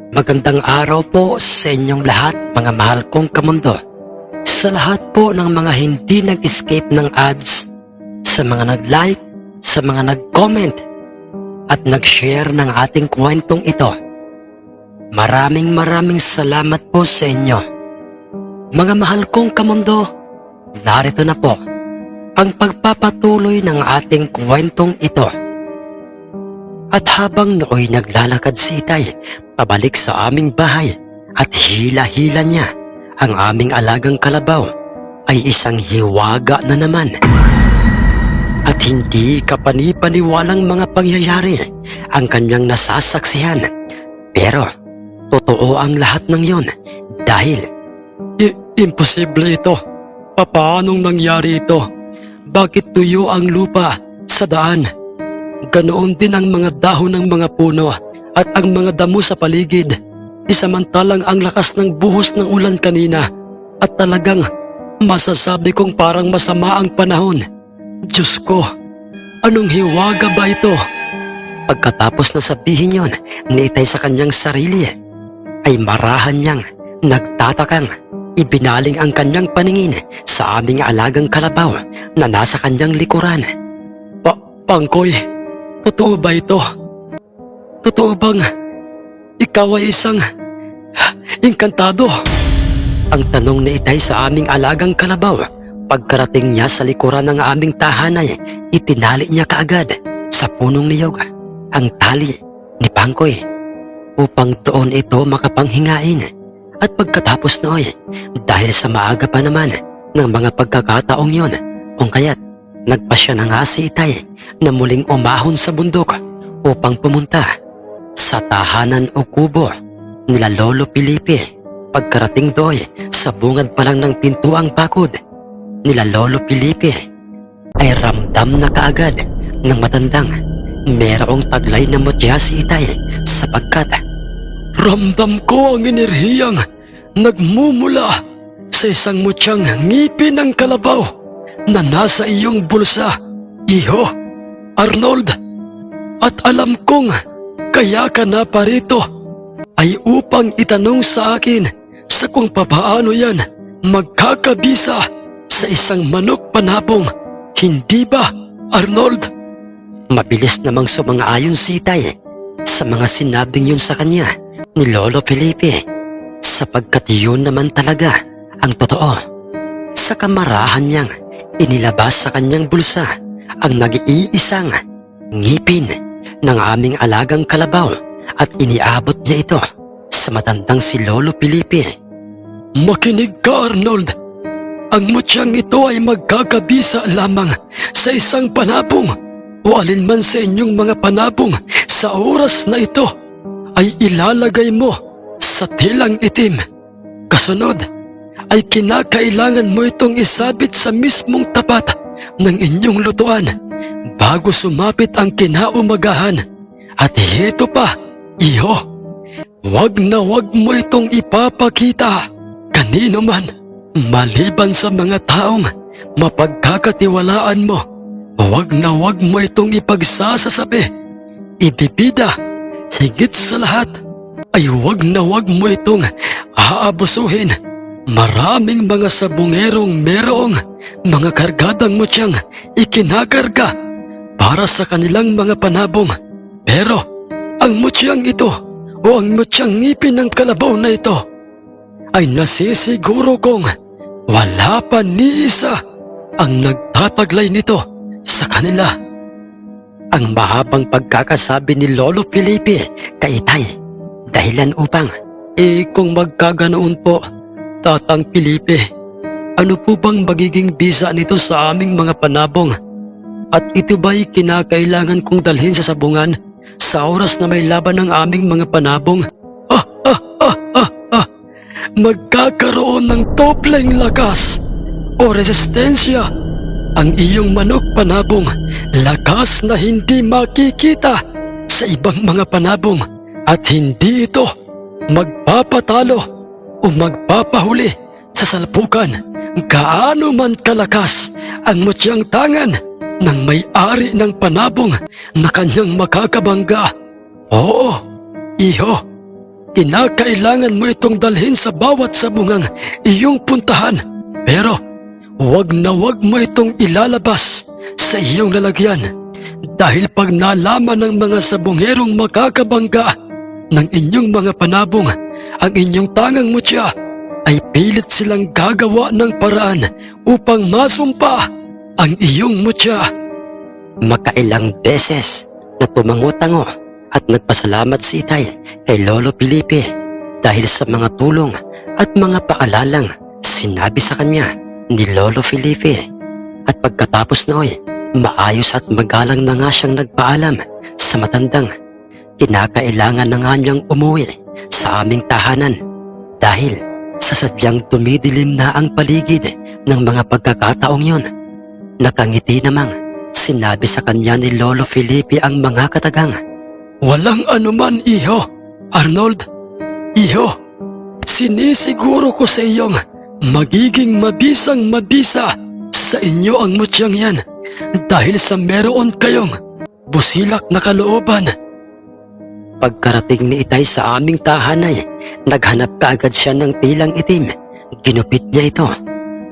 Magandang araw po sa inyong lahat, mga mahal kong kamundo. Sa lahat po ng mga hindi nag-escape ng ads, sa mga nag-like, sa mga nag-comment, at nag-share ng ating kwentong ito. Maraming salamat po sa inyo. Mga mahal kong kamundo, narito na po ang pagpapatuloy ng ating kwentong ito. At habang nooy naglalakad si Itay pabalik sa aming bahay at hila-hila niya ang aming alagang kalabaw, ay isang hiwaga na naman. At hindi kapani-paniwalang mga pangyayari ang kanyang nasasaksihan. Pero totoo ang lahat ng yon dahil imposible ito. Paanong nangyari ito? Bakit tuyo ang lupa sa daan? Ganoon din ang mga dahon ng mga puno at ang mga damo sa paligid. Isamantalang ang lakas ng buhos ng ulan kanina at talagang masasabi kong parang masama ang panahon. Diyos ko, anong hiwaga ba ito? Pagkatapos na sabihin yon ni Itay sa kanyang sarili, ay marahan niyang nagtatakang ibinaling ang kanyang paningin sa aming alagang kalabaw na nasa kanyang likuran. Pangkoy, totoo ba ito? Totoo bang ikaw ay isang engkantado? Ang tanong ni Itay sa aming alagang kalabaw. Pagkarating niya sa likuran ng aming tahanay, itinali niya kaagad sa punong niyog ang tali ni Pangkoy upang doon ito makapanghingain. At pagkatapos nooy, dahil sa maaga pa naman ng mga pagkakataong yon, kung kaya't nagpasya na nga si Itay na muling umahon sa bundok upang pumunta sa tahanan o kubo nila Lolo Felipe. Pagkarating doy, sa bungad pa lang ng pintuang bakod nila Lolo Felipe, ay ramdam na kaagad ng matandang merong taglay na mutya si Itay sapagkat ramdam ko ang enerhiyang nagmumula sa isang mutyang ngipin ng kalabaw na nasa iyong bulsa, Iho, Arnold. At alam kong kaya ka na parito ay upang itanong sa akin sa kung papaano yan magkakabisa sa isang manok panabong. Hindi ba, Arnold? Mabilis namang sumang-ayon si Itay sa mga sinabing yun sa kanya ni Lolo Felipe, sapagkat yun naman talaga ang totoo. Sa kamarahan niyang inilabas sa kanyang bulsa ang nag-iisang ngipin ng aming alagang kalabaw at iniabot niya ito sa matandang si Lolo Felipe. Makinig ka, Arnold. Ang mutyang ito ay magkakabisa lamang sa isang panabong o alinman sa inyong mga panabong sa oras na ito ay ilalagay mo sa tilang itim. Kasunod ay kinakailangan mo itong isabit sa mismong tapat ng inyong lutuan bago sumapit ang kinaumagahan. At heto pa, Iho, wag na wag mo itong ipapakita kanino man maliban sa mga taong mapagkakatiwalaan mo. Wag na wag mo itong ipagsasasabi, ibibida. Higit sa lahat ay wag na wag mo itong aabusuhin. Maraming mga sabungerong merong mga kargadang mutyang ikinakarga para sa kanilang mga panabong. Pero ang mutyang ito o ang mutyang ngipin ng kalabaw na ito ay nasisiguro kong wala pa ni isa ang nagtataglay nito sa kanila. Ang mahabang pagkakasabi ni Lolo Felipe kay Itay, dahilan upang, kung magkaganoon po, Tatang Felipe, ano po bang magiging bisa nito sa aming mga panabong? At ito ba'y kinakailangan kong dalhin sa sabungan sa oras na may laban ng aming mga panabong? Magkakaroon ng dobleng lakas o resistensya ang iyong manok panabong, lakas na hindi makikita sa ibang mga panabong, at hindi ito magpapatalo o magpapahuli sa salpukan gaano man kalakas ang mutyang tangan ng may-ari ng panabong na kanyang makakabangga. Oo, Iho, Kinakailangan mo itong dalhin sa bawat sabungang iyong puntahan. Pero wag na wag mo itong ilalabas sa iyong lalagyan. Dahil pag nalaman ng mga sabungerong makakabangga ng inyong mga panabong ang inyong tangang mutya, ay pilit silang gagawa ng paraan upang masumpa ang iyong mutya. Makailang beses na tumango-tango at nagpasalamat si Itay kay Lolo Felipe dahil sa mga tulong at mga paalalang sinabi sa kanya ni Lolo Felipe. At pagkatapos noy, maayos at magalang na nga siyang nagpaalam sa matandang kinakailangan na nga niyang umuwi sa aming tahanan dahil sa sadyang tumidilim na ang paligid ng mga pagkakataong yon. Nakangiti namang sinabi sa kanya ni Lolo Felipe ang mga katagang, "Walang anuman, iho. Arnold, iho, sinisiguro ko sa iyong magiging mabisang mabisa sa inyo ang mutyang yan dahil sa meron kayong busilak na kalooban." Pagkarating ni Itay sa aming tahanay, naghanap kaagad siya ng tilang itim. Ginupit niya ito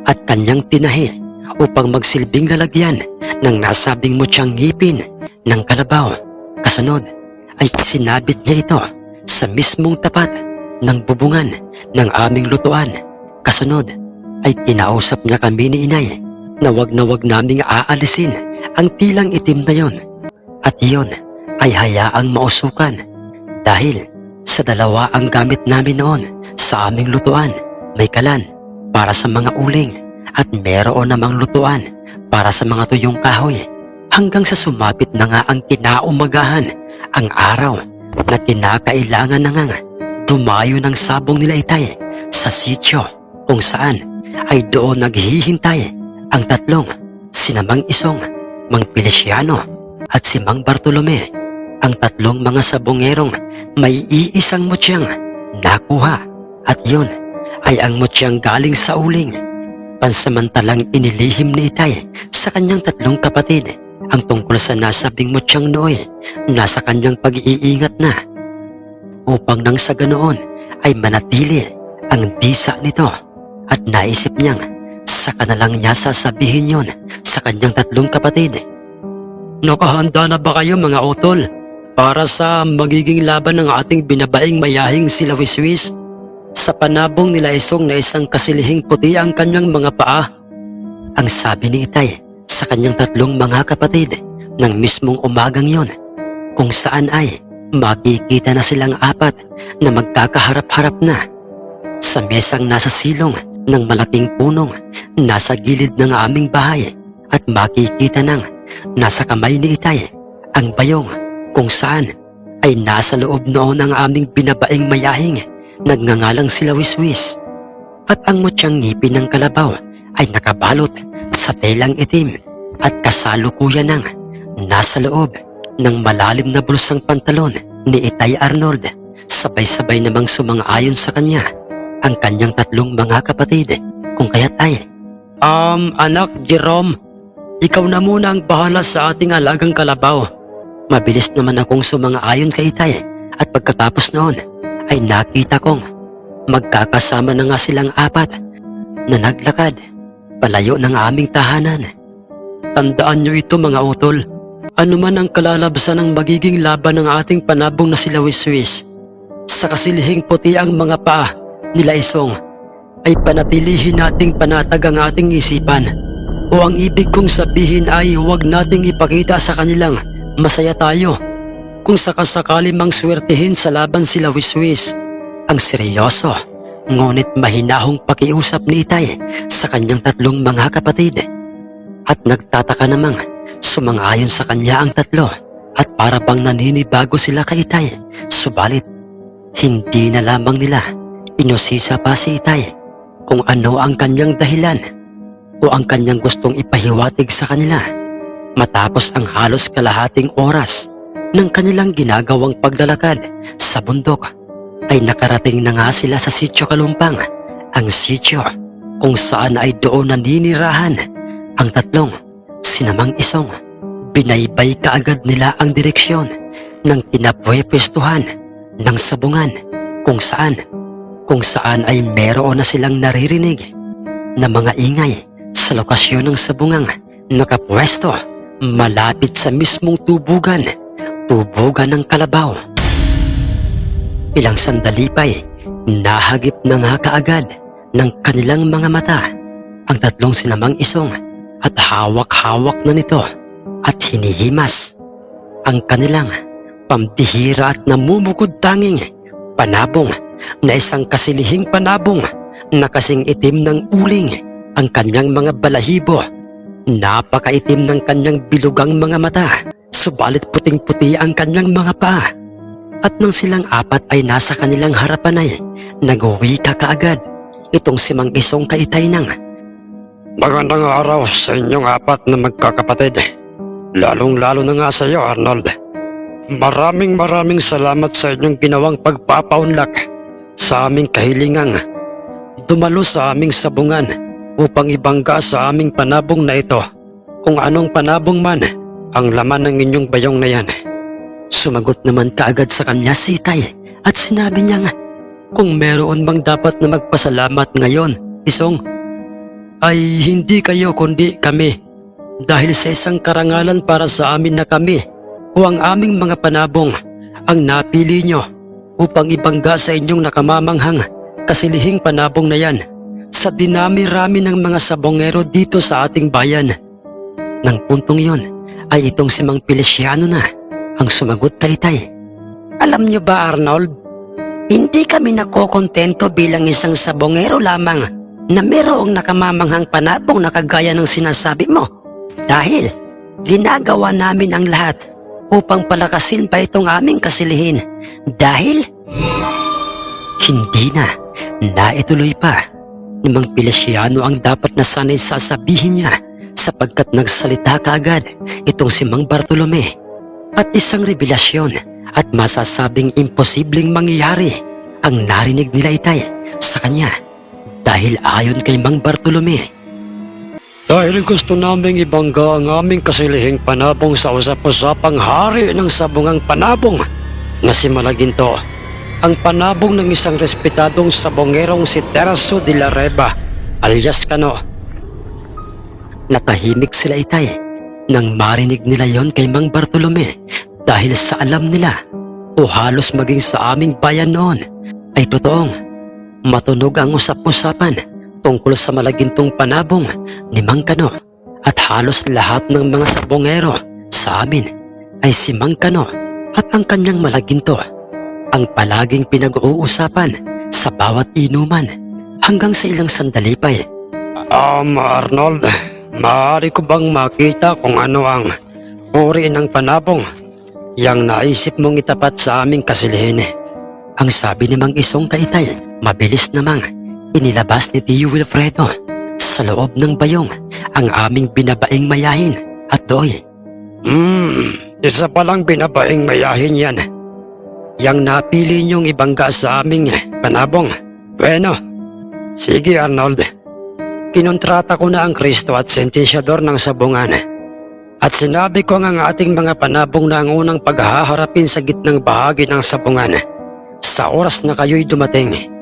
at kanyang tinahi upang magsilbing lalagyan ng nasabing mutyang ngipin ng kalabaw. Kasunod ay sinabit niya ito sa mismong tapat ng bubungan ng aming lutuan. Kasunod ay kinausap niya kami ni Inay na wag naming aalisin ang tilang itim na yon. At yon ay hayaang mausukan dahil sa dalawa ang gamit namin noon sa aming lutuan. May kalan para sa mga uling at meron namang lutuan para sa mga tuyong kahoy. Hanggang sa sumapit na nga ang kinaumagahan, ang araw na kinakailangan na nga dumayo ng sabong nila Itay sa sityo kung saan ay doon naghihintay ang tatlong, sina Mang Isong, Mang Feliciano at si Mang Bartolome, ang tatlong mga sabongerong may iisang mutyang nakuha at yun ay ang mutyang galing sa uling. Pansamantalang inilihim ni Itay sa kanyang tatlong kapatid ang tungkol sa nasabing mutyang nooy nasa kanyang pag-iingat na upang nang sa ganoon ay manatili ang bisa nito at naisip niyang saka na lang niya sasabihin yon sa kanyang tatlong kapatid. Nakahanda na ba kayo mga utol para sa magiging laban ng ating binabaing mayahing sila Wiswis? Sa panabong nila Isong na isang kasilihing puti ang kanyang mga paa, ang sabi ni Itay sa kanyang tatlong mga kapatid ng mismong umagang yon, kung saan ay makikita na silang apat na magkakaharap-harap na sa mesang nasa silong ng malaking punong nasa gilid ng aming bahay. At makikita nang nasa kamay ni Itay ang bayong kung saan ay nasa loob noon ng aming binabaing mayahing nagngangalang sila Wiswis. At ang mutyang ngipin ng kalabaw ay nakabalot sa telang itim at kasalukuyan nang nasa loob ng malalim na bulusang pantalon ni Itay Arnold. Sabay-sabay namang sumang-ayon sa kanya ang kanyang tatlong mga kapatid kung kaya't ay, anak Jerome, ikaw na muna ang bahala sa ating alagang kalabaw. Mabilis naman akong sumang-ayon kay Itay at pagkatapos noon ay nakita kong magkakasama na nga silang apat na naglakad palayo ng aming tahanan. Tandaan niyo ito mga utol, anuman ang kalalabsan ng magiging laban ng ating panabong na sila Wiswis, sa kasilihing puti ang mga paa nila Isong, ay panatilihin nating panatag ang ating isipan. O ang ibig kong sabihin ay huwag nating ipakita sa kanilang masaya tayo kung sakasakali mang swertihin sa laban sila Wiswis. Ang seryoso ngunit mahinahong pakiusap ni Itay sa kanyang tatlong mga kapatid. At nagtataka namang sumang-ayon sa kanya ang tatlo at para bang naninibago sila kay Itay. Subalit hindi na lamang nila inusisa pa si Itay kung ano ang kanyang dahilan o ang kanyang gustong ipahiwatig sa kanila. Matapos ang halos kalahating oras ng kanilang ginagawang paglalakad sa bundok, ay nakarating na nga sila sa Sitio Kalumpang, ang sitio kung saan ay doon naninirahan ang tatlong, sina Mang Isong. Binaybay kaagad nila ang direksyon ng kinapwepwestuhan ng sabungan kung saan ay meron na silang naririnig na mga ingay sa lokasyon ng sabungang nakapwesto malapit sa mismong tubugan ng kalabaw. Ilang sandali pa'y nahagip na nga kaagad ng kanilang mga mata ang tatlong sinamang isong at hawak-hawak na nito at hinihimas ang kanilang pambihira at namumukod tanging panabong na isang kasilihing panabong na kasing itim ng uling ang kanyang mga balahibo. Napakaitim ng kanyang bilugang mga mata, subalit puting-puti ang kanyang mga paa. At nang silang apat ay nasa kanilang harapan ay nag-uwika kaagad itong si Mang Isong Kaitay ng, Magandang araw sa inyong apat na magkakapatid. Lalong-lalo na nga sa iyo, Arnold. Maraming salamat sa inyong ginawang pagpapaunlak sa aming kahilingang dumalo sa aming sabungan upang ibangga sa aming panabong na ito kung anong panabong man ang laman ng inyong bayong na yan. Sumagot naman kaagad sa kanya si Itay at sinabi niya nga, kung meron bang dapat na magpasalamat ngayon, Isong, ay hindi kayo kundi kami dahil sa isang karangalan para sa amin na kami o ang aming mga panabong ang napili nyo upang ibangga sa inyong nakamamanghang kasilihing panabong na yan sa dinami-rami ng mga sabongero dito sa ating bayan. Nang puntong yon ay itong si Mang Feliciano na ang sumagot kay Itay. Alam niyo ba, Arnold, hindi kami nakokontento bilang isang sabongero lamang na mayroong nakamamanghang panabong na kagaya ng sinasabi mo. Dahil ginagawa namin ang lahat upang palakasin pa itong aming kasilihin. Dahil hindi na naituloy pa ni Mang Feliciano ang dapat na sana'y sasabihin niya sapagkat nagsalita kaagad itong si Mang Bartolome at isang revelasyon at masasabing imposibleng mangyayari ang narinig nila Itay sa kanya dahil ayon kay Mang Bartolome. Dahil gusto naming ibangga ang aming kasilihing panabong sa usap-usapang hari ng sabungang panabong na si Malaginto, ang panabong ng isang respetadong sabongerong si Tercio de la Riva alias Kano. Natahimik sila Itay nang marinig nila yon kay Mang Bartolome dahil sa alam nila o halos maging sa aming bayan noon ay totoong matunog ang usap-usapan tungkol sa malagintong panabong ni Mang Kano at halos lahat ng mga sabongero sa amin ay si Mang Kano at ang kanyang malaginto ang palaging pinag-uusapan sa bawat inuman hanggang sa ilang sandali pa Arnold, maaari ko bang makita kung ano ang uri ng panabong yang naisip mong itapat sa aming kasilihin? Ang sabi ni Mang Isong Kaitay, mabilis namang inilabas ni Tio Wilfredo sa loob ng bayong ang aming binabaing mayahin at doy. Isa palang binabaing mayahin yan. Yang napili niyong ibangga sa aming panabong. Bueno, sige Arnold. Kinontrata ko na ang Kristo at sentensyador ng sabungan. At sinabi ko ang ating mga panabong na ang unang paghaharapin sa gitnang bahagi ng sabungan sa oras na kayo'y dumating.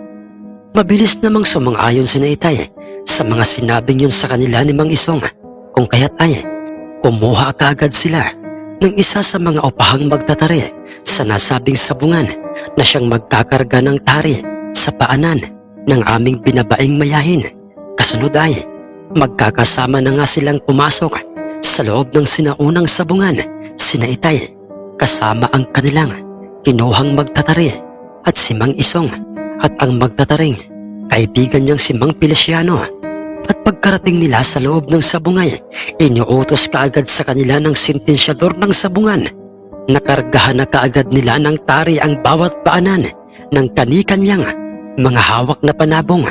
Mabilis namang sumang-ayon si Itay sa mga sinabing yun sa kanila ni Mang Isong kung kaya't ay kumuha kaagad sila ng isa sa mga upahang magtatari sa nasabing sabungan na siyang magkakarga ng tari sa paanan ng aming binabaing mayahin. Kasunod ay magkakasama na nga silang pumasok sa loob ng sinaunang sabungan sina Itay kasama ang kanilang kinuhang magtatari at si Mang Isong at ang magtataring kaibigan niyang si Mang Feliciano. At pagkarating nila sa loob ng sabungay, iniutos kaagad sa kanila ng sentensyador ng sabungan. Nakargahan na kaagad nila ng tari ang bawat paanan ng kani-kanyang mga hawak na panabong.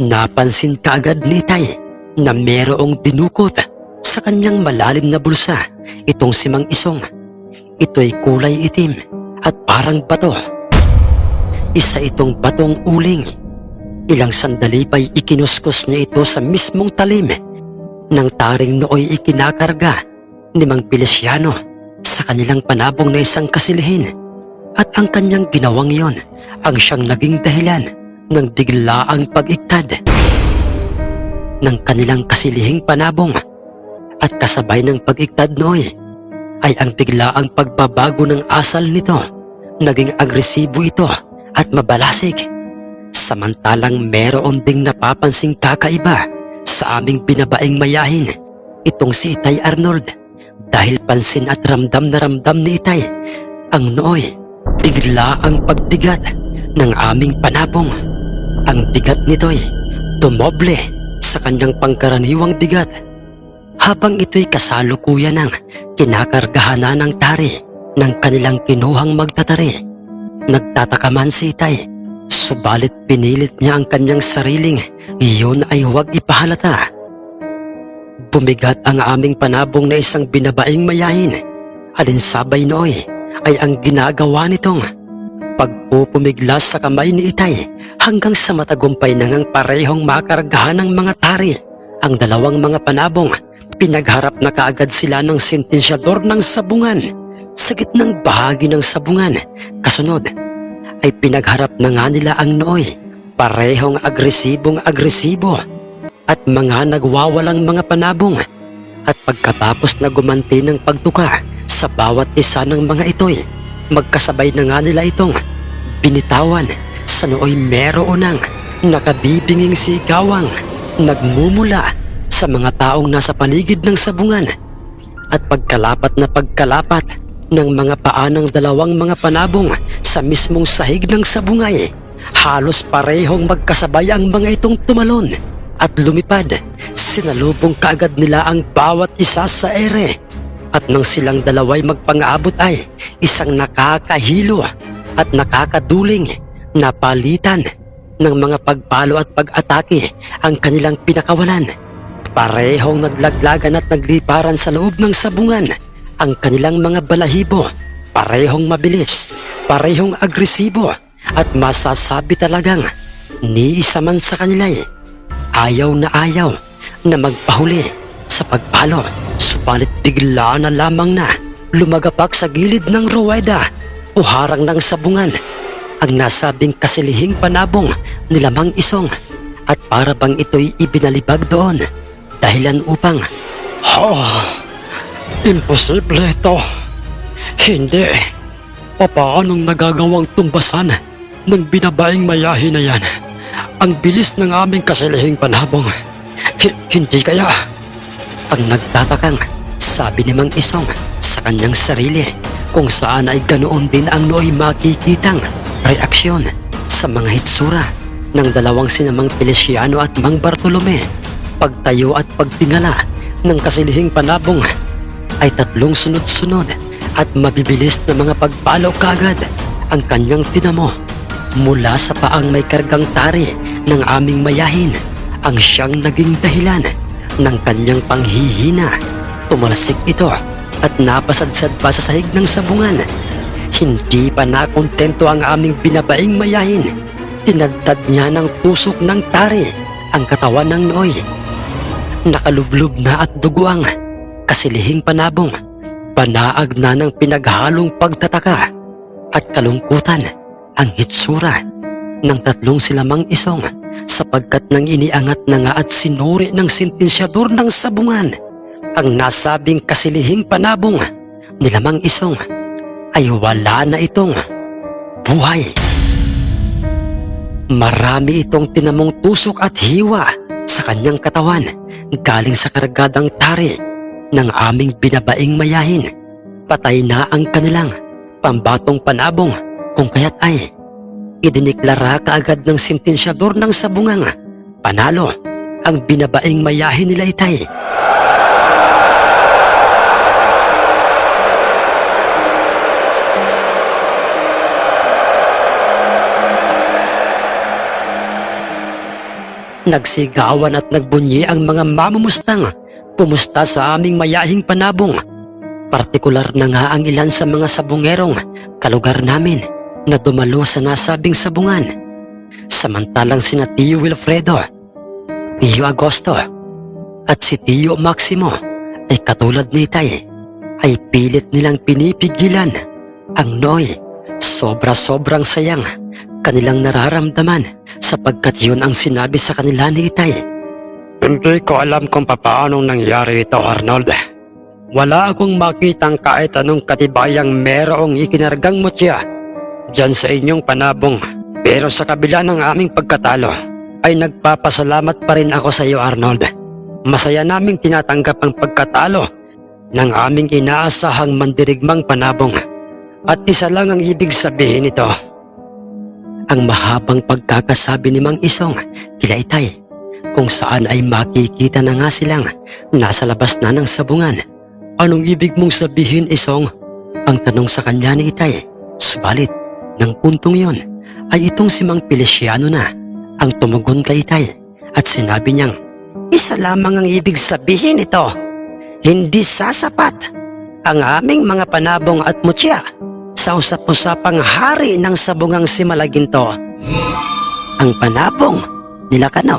Napansin kaagad ni Itay na merong dinukot sa kanyang malalim na bulsa itong si Mang Isong. Ito'y kulay itim at parang bato. Isa itong batong uling. Ilang sandali pa'y ikinuskus niya ito sa mismong talim ng taring nooy ikinakarga ni Mang Feliciano sa kanilang panabong na isang kasilihin. At ang kanyang ginawang yon ang siyang naging dahilan ng biglaang pag-iktad ng kanilang kasilihing panabong. At kasabay ng pag-iktad Noy ay ang biglaang pagbabago ng asal nito. Naging agresibo ito at mabalasig. Samantalang meron ding napapansing kakaiba sa aming binabaing mayahin, itong si Itay Arnold. Dahil pansin at ramdam na ramdam ni Itay ang Noy bigla ang pagbigat ng aming panabong. Ang bigat nito'y dumoble sa kanyang pangkaraniwang bigat. Habang ito'y kasalukuyan ng kinakargahan na ng tari ng kanilang kinuhang magtatari. Nagtataka man si Itay, subalit pinilit niya ang kanyang sariling iyon ay huwag ipahalata. Bumigat ang aming panabong na isang binabaing mayahin. Alinsabay Noy ay ang ginagawa nitong pagpupumiglas sa kamay ni Itay hanggang sa matagumpay na ngang parehong makargahan ng mga tari. Ang dalawang mga panabong, pinagharap na kaagad sila ng sentensyador ng sabungan. Sa gitnang bahagi ng sabungan, kasunod ay pinagharap na nga nila ang Noy, parehong agresibo at mga nagwawalang mga panabong. At pagkatapos na gumanti ng pagtuka sa bawat isa ng mga ito'y, magkasabay na nga nila itong binitawan sa nooy meron ng nakabibinging sigawang nagmumula sa mga taong nasa paligid ng sabungan. At pagkalapat na pagkalapat ng mga paa ng dalawang mga panabong sa mismong sahig ng sabungay, halos parehong magkasabay ang mga itong tumalon at lumipad. Sinalubong kaagad nila ang bawat isa sa ere. At nang silang dalaway magpang-aabot ay isang nakakahilo at nakakaduling na palitan ng mga pagpalo at pag-atake ang kanilang pinakawalan. Parehong naglaglagan at nagliparan sa loob ng sabungan ang kanilang mga balahibo. Parehong mabilis, parehong agresibo at masasabi talagang ni isa man sa kanila ayaw na magpahuli sa pagpalo. Subalit bigla na lamang na lumagapak sa gilid ng ruweda o harang ng sabungan ang nasabing kasilihing panabong ni Lamang Isong. At para bang ito'y ibinalibag doon dahilan upang Imposible ito. Hindi. Papaanong nagagawang tumbasan ng binabaing mayahin na yan ang bilis ng aming kasilihing panabong? Hindi kaya? ang nagtatakang sabi ni Mang Isong sa kanyang sarili, kung saan ay ganoon din ang nooy makikitang reaksyon sa mga hitsura ng dalawang sinamang Feliciano at Mang Bartolome. Pagtayo at pagtingala ng kasilihing panabong ay tatlong sunod-sunod at mabibilis na mga pagpalo kaagad ang kanyang tinamo mula sa paang may kargang tari ng aming mayahin, ang siyang naging dahilan ng kanyang panghihina. Tumalsik ito at napasadsad pa sa sahig ng sabungan. Hindi pa nakontento ang aming binabaing mayahin. Tinadtad niya ng tusok ng tari ang katawan ng nooy. Nakalublob na at duguang kasilihing panabong. Banaag na ng pinaghalong pagtataka at kalungkutan ang hitsura ng tatlong silamang Isong, sapagkat nang iniangat na nga at sinuri ng sentensyador ng sabungan ang nasabing kasilihing panabong ni Lamang Isong, ay wala na itong buhay. Marami itong tinamong tusok at hiwa sa kanyang katawan galing sa kargadang tari ng aming binabaing mayahin. Patay na ang kanilang pambatong panabong, kung kaya't ay idiniklara kaagad ng sentensyador ng sabungang panalo ang binabaing mayahin nila Itay. Nagsigawan at nagbunyi ang mga mamumustang pumusta sa aming mayahing panabong. Partikular na nga ang ilan sa mga sabungerong kalugar namin na dumalo sa nasabing sabungan. Samantalang sina Tio Wilfredo, Tio Agosto at si Tio Maximo ay katulad ni Itay, ay pilit nilang pinipigilan ang nooy. Sobra-sobrang sayang kanilang nararamdaman sapagkat yun ang sinabi sa kanila ni Itay. Hindi ko alam kung papaanong nangyari ito, Arnold. Wala akong makitang kahit anong katibayang merong ikinargang mutya dyan sa inyong panabong. Pero sa kabila ng aming pagkatalo, ay nagpapasalamat pa rin ako sa iyo, Arnold. Masaya naming tinatanggap ang pagkatalo ng aming inaasahang mandirigmang panabong. At isa lang ang ibig sabihin nito. Ang mahabang pagkakasabi ni Mang Isong kila Itay, kung saan ay makikita na nga silang nasa labas na ng sabungan. Anong ibig mong sabihin, Isong? Ang tanong sa kanya ni Itay. Subalit, ng puntong yon ay itong si Mang Feliciano na ang tumugon kay Itay at sinabi niyang, Isa lamang ang ibig sabihin ito. Hindi sasapat ang aming mga panabong at mutya sa usap-usapang hari ng sabungang si Malaginto. Ang panabong nila Kano.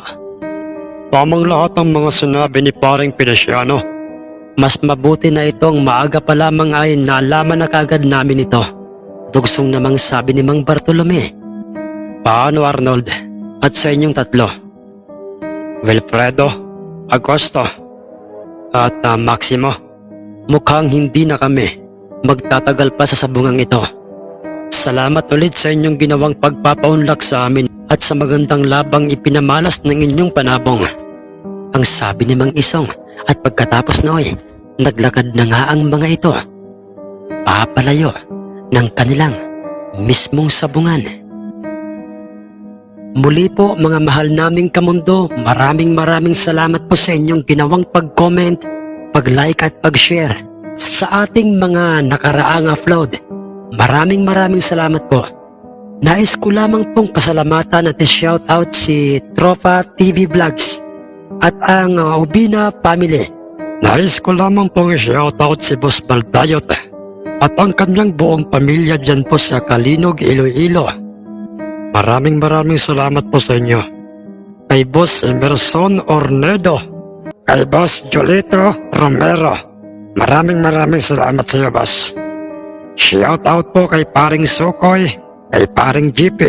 Tamang lahat ang mga sinabi ni paring Feliciano. mas mabuti na itong maaga pa lamang ay nalaman na kagad namin ito. Dugsong namang sabi ni Mang Bartolome. Paano, Arnold? At sa inyong tatlo? Wilfredo, Agosto, at Maximo. Mukhang hindi na kami magtatagal pa sa sabungang ito. Salamat ulit sa inyong ginawang pagpapaunlak sa amin at sa magandang labang ipinamalas ng inyong panabong. Ang sabi ni Mang Isong at pagkatapos noy, naglakad na nga ang mga ito. Papalayo ng kanilang mismong sabungan. Muli po mga mahal naming kamundo, maraming salamat po sa inyong ginawang pag-comment, pag-like at pag-share sa ating mga nakaraang upload. Maraming salamat po. Nais ko lamang pong pasalamatan at shoutout si Tropa TV Vlogs at ang Ubina Family. Nais ko lamang pong i-shoutout si Boss Baldayot at ang kanyang buong pamilya dyan po sa Kalinog, Iloilo. Maraming salamat po sa inyo. Kay Boss Emerson Ornedo, kay Boss Jolito Romero, maraming salamat sa iyo, Boss. Shoutout po kay paring Sukoy, kay paring GP,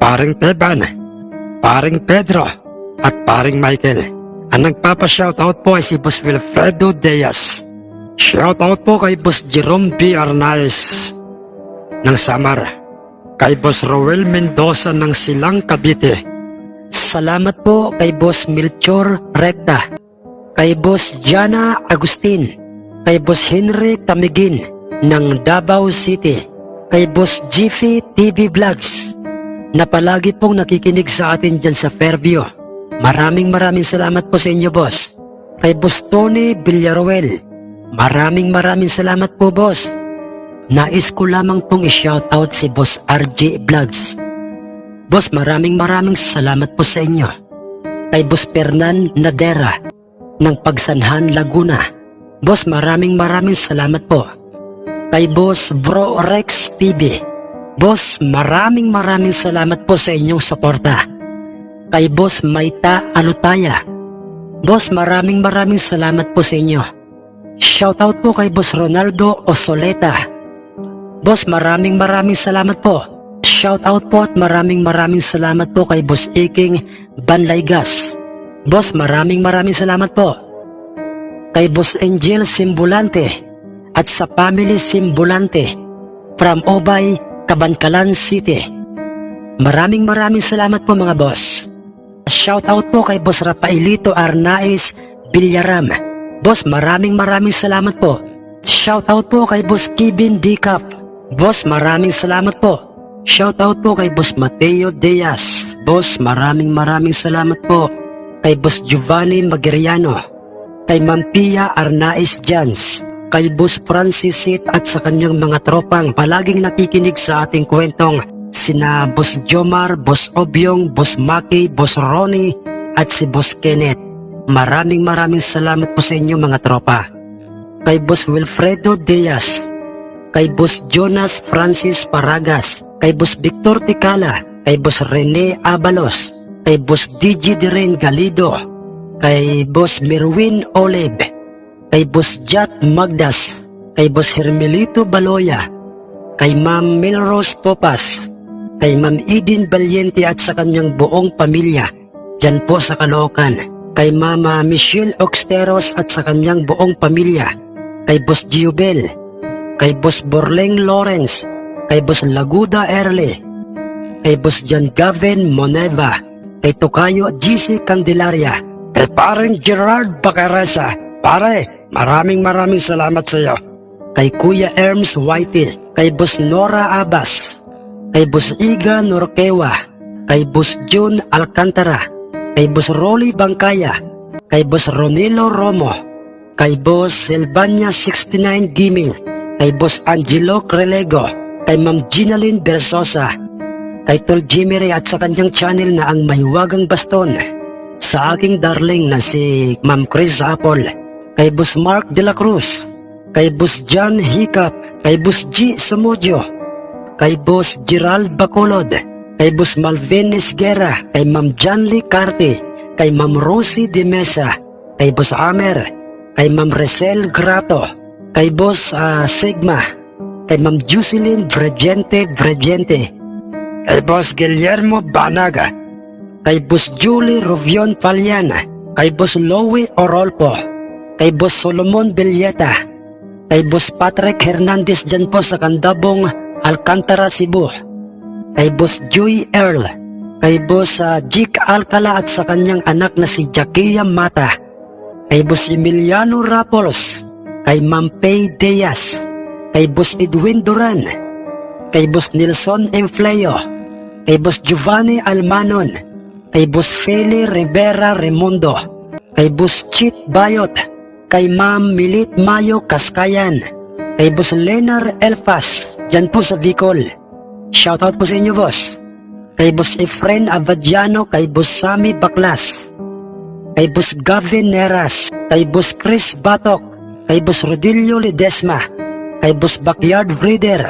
paring Teban, paring Pedro, at paring Michael. Ang nagpapa-shoutout po ay si Boss Wilfredo Diaz. Shoutout po kay Boss Jerome B. Arnaez ng Samar, kay Boss Roel Mendoza ng Silang, Cavite. Salamat po kay Boss Melchor Recta, kay Boss Jana Agustin, kay Boss Henry Tamigin ng Davao City, kay Boss Jiffy TV Vlogs na palagi pong nakikinig sa atin dyan sa Fairview. Maraming salamat po sa inyo, boss. Kay Boss Tony Villaruel, maraming salamat po, boss. Nais ko lamang pong i-shoutout si Boss RJ Vlogs. Boss, maraming salamat po sa inyo. Kay Boss Fernan Nadera ng Pagsanhan, Laguna. Boss, maraming salamat po. Kay Boss Bro Rex TV. Boss, maraming salamat po sa inyong suporta. Kay Boss Maita Alutaya. Boss, maraming salamat po sa inyo. Shoutout po kay Boss Ronaldo Osoleta. Boss, maraming salamat po. Shoutout po at maraming salamat po kay Boss Iking Banlaygas. Boss, maraming salamat po. Kay Boss Angel Simbulante at sa Family Simbulante from Obay, Cabancalan City. Maraming salamat po mga boss. Shoutout po kay Boss Rafaelito Arnaez Villaram. Boss, maraming salamat po. Shoutout po kay Boss Kevin Dicap. Boss, maraming salamat po. Shoutout po kay Boss Mateo Diaz. Boss, maraming salamat po. Kay Boss Giovanni Magiriano, kay Mampia Arnaez Jans, kay Boss Francis Sit at sa kanyang mga tropang palaging nakikinig sa ating kwentong, sina Boss Jomar, Boss Obyong, Boss Maki, Boss Ronnie at si Boss Kenneth. Maraming salamat po sa inyo mga tropa. Kay Boss Wilfredo Diaz, kay Boss Jonas Francis Paragas, kay Boss Victor Ticala, kay Boss Rene Abalos, kay Boss DJ Diren Galido, kay Boss Merwin Oleb, kay Boss Jat Magdas, kay Boss Hermelito Baloya, kay Ma'am Melrose Popas, kay Ma'am Eden Valiente at sa kanyang buong pamilya dyan po sa Caloocan, kay Mama Michelle Oxteros at sa kanyang buong pamilya, kay Boss Giubel, kay Boss Borleng Lawrence, kay Boss Laguda Erle, kay Boss John Gavin Moneva, kay Tokayo GC Candelaria, Kay paring Gerard Bacaresa. Pare, maraming salamat sa iyo. kay Kuya Erms Whitey, kay Boss Nora Abbas, kay Boss Iga Norquewa, kay Boss June Alcantara, kay Boss Rolly Bangkaya, kay Boss Ronilo Romo, kay Boss Silvania 69 Gaming, kay Boss Angelo Crelego, kay Ma'am Ginalyn Bersosa, kay Tol Jimmy Ray at sa kanyang channel na ang Mahiwagang Baston, sa aking darling na si Ma'am Chris Apple, kay Boss Mark De La Cruz, kay Boss John Hiccup, kay Boss G Sumudio, kay Boss Gerald Bacolod, kay Boss Malvin Esguera, kay Ma'am Janly Carte, kay Ma'am Rosie De Mesa, kay Boss Amer, kay Ma'am Resel Grato, kay Boss Sigma, kay Ma'am Jocelyn Bregente, Kay Boss Guillermo Banaga. kay Boss Julie Rovion Paliana, kay Boss Lowy Orolpo, kay Boss Solomon Villeta, kay Boss Patrick Hernandez dyan po sa Candabong, Alcantara, Cebu, kay Boss Joey Earl, kay Boss Jik Alcala at sa kanyang anak na si Jackia Mata, kay Boss Emiliano Rapolos, kay Ma'am Pay Diaz, kay Boss Edwin Duran, kay Boss Nelson Enfleo, kay Boss Giovanni Almanon, kay Boss Feli Rivera Remundo, kay Boss Chit Bayot, kay Ma'am Milit Mayo Kaskayan, kay Boss Lenar Elfas, dyan po sa Bicol. Shoutout po sa inyo, boss. Kay Boss Efren Abadiano, kay Boss Sammy Baklas, kay Boss Gavin Neras, kay Boss Chris Batok, kay Boss Rodilio Ledesma, kay Boss Backyard Breeder,